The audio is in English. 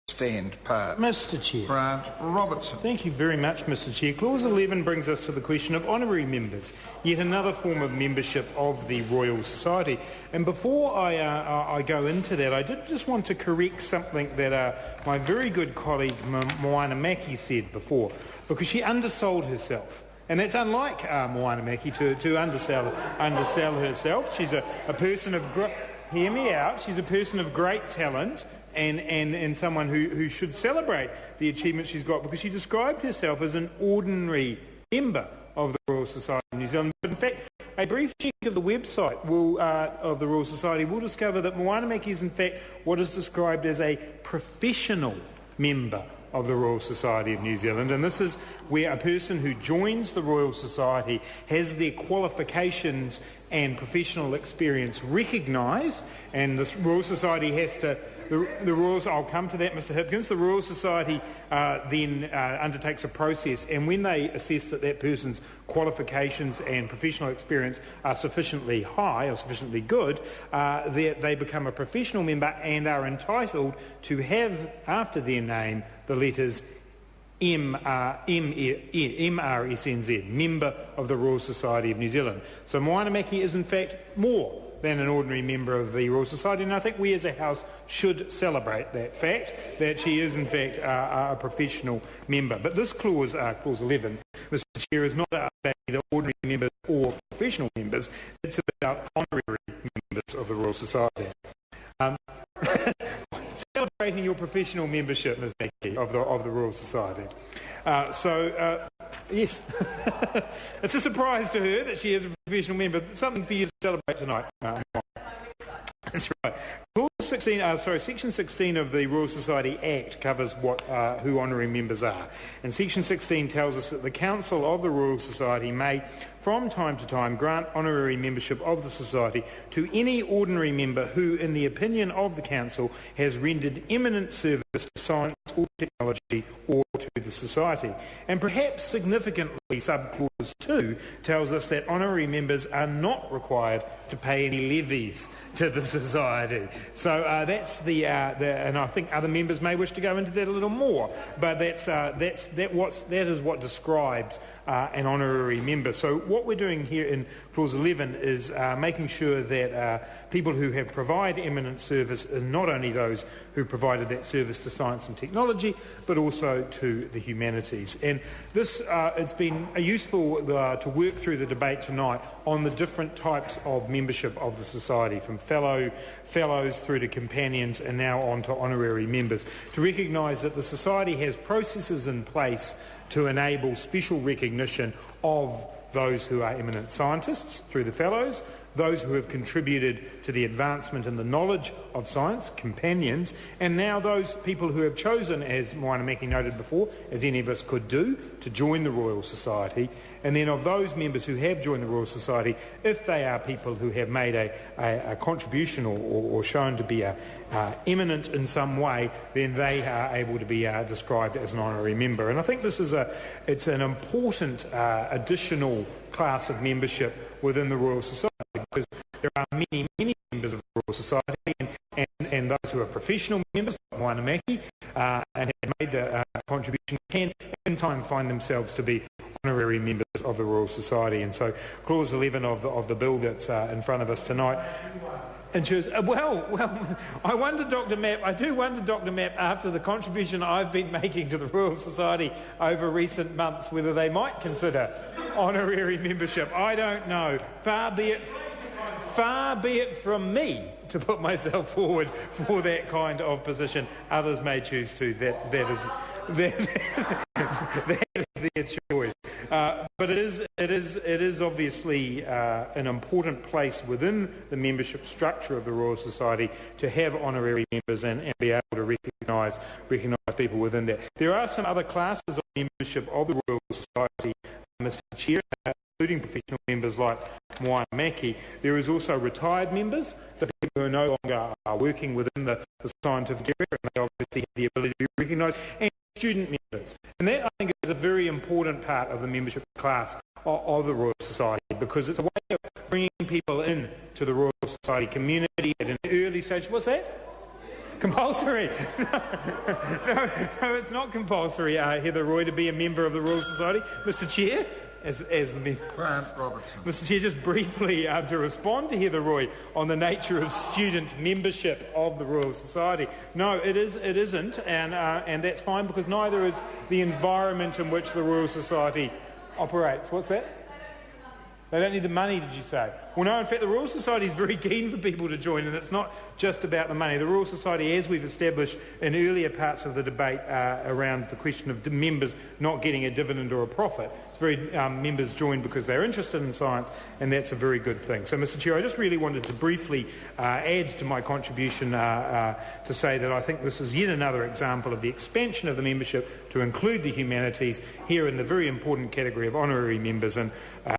stand part. Mr Chair. Grant Robertson. Thank you very much, Mr Chair. Clause 11 brings us to the question of honorary members, yet another form of membership of the Royal Society. And before I go into that, I did just want to correct something that my very good colleague Moana Maki said before, because she undersold herself. And that's unlike Moana Maki to undersell herself. She's a person of hear me out. She's a person of great talent and someone who should celebrate the achievements she's got, because she described herself as an ordinary member of the Royal Society of New Zealand. But in fact, a brief check of the website of the Royal Society will discover that Moana Maki is in fact what is described as a professional member of the Royal Society of New Zealand, and this is where a person who joins the Royal Society has their qualifications and professional experience recognised, and the Royal Society has to, I'll come to that, Mr Hipkins. The Royal Society then undertakes a process, and when they assess that that person's qualifications and professional experience are sufficiently high or sufficiently good, they become a professional member and are entitled to have after their name the letters MRSNZ, Member of the Royal Society of New Zealand. So Moana Maki is in fact more than an ordinary member of the Royal Society, and I think we as a House should celebrate that fact, that she is in fact a professional member. But this clause, clause 11, Mr Chair, is not about either ordinary members or professional members, it's about honorary members of the Royal Society. Celebrating your professional membership, Ms Maki, of the Royal Society. Yes, it's a surprise to her that she is a professional member. Something for you to celebrate tonight. That's right. Section 16 of the Royal Society Act covers who honorary members are. And Section 16 tells us that the Council of the Royal Society may, from time to time, grant honorary membership of the Society to any ordinary member who, in the opinion of the Council, has rendered eminent service to science or technology or to the Society. And perhaps significantly, Subclause 2 tells us that honorary members are not required to pay any levies to the Society. So that's and I think other members may wish to go into that a little more, but that is what describes an honorary member. So what we're doing here in Clause 11 is making sure that people who have provided eminent service are not only those who provided that service to science and technology, but also to the humanities. And this, it's been useful to work through the debate tonight on the different types of membership of the Society, from fellows through to companions and now on to honorary members, to recognise that the Society has processes in place to enable special recognition of those who are eminent scientists through the fellows, those who have contributed to the advancement in the knowledge of science, companions, and now those people who have chosen, as Moana Maki noted before, as any of us could do, to join the Royal Society. And then of those members who have joined the Royal Society, if they are people who have made a contribution or shown to be eminent in some way, then they are able to be described as an honorary member. And I think this is it's an important additional class of membership within the Royal Society, because there are many members of the Royal Society, and those who are professional members, like Moana Maki, and have made the contribution, can in time find themselves to be honorary members of the Royal Society. And so Clause 11 of the bill that's in front of us tonight ensures, I wonder, Dr Mapp, I do wonder, Dr Mapp, after the contribution I've been making to the Royal Society over recent months, whether they might consider honorary membership. I don't know. Far be it from me to put myself forward for that kind of position. Others may choose to. That is their choice. But it is obviously an important place within the membership structure of the Royal Society to have honorary members and be able to recognise people within that. There are some other classes of membership of the Royal Society, Mr Chair, including professional members like Moana Maki. There is also retired members, the people who are no longer working within the scientific area, and they obviously have the ability to be recognised, and student members. And that, I think, is a very important part of the membership class of the Royal Society, because it's a way of bringing people in to the Royal Society community at an early stage. What's that? Compulsory. No, it's not compulsory, Heather Roy, to be a member of the Royal Society. Mr Chair, as the member. Grant Robertson. Mr Chair, just briefly to respond to Heather Roy on the nature of student membership of the Royal Society. No, it isn't, and that's fine, because neither is the environment in which the Royal Society operates. What's that? They don't need the money, did you say? Well, no, in fact, the Royal Society is very keen for people to join, and it's not just about the money. The Royal Society, as we've established in earlier parts of the debate around the question of members not getting a dividend or a profit, it's very members join because they're interested in science, and that's a very good thing. So, Mr Chair, I just really wanted to briefly add to my contribution to say that I think this is yet another example of the expansion of the membership to include the humanities here in the very important category of honorary members, and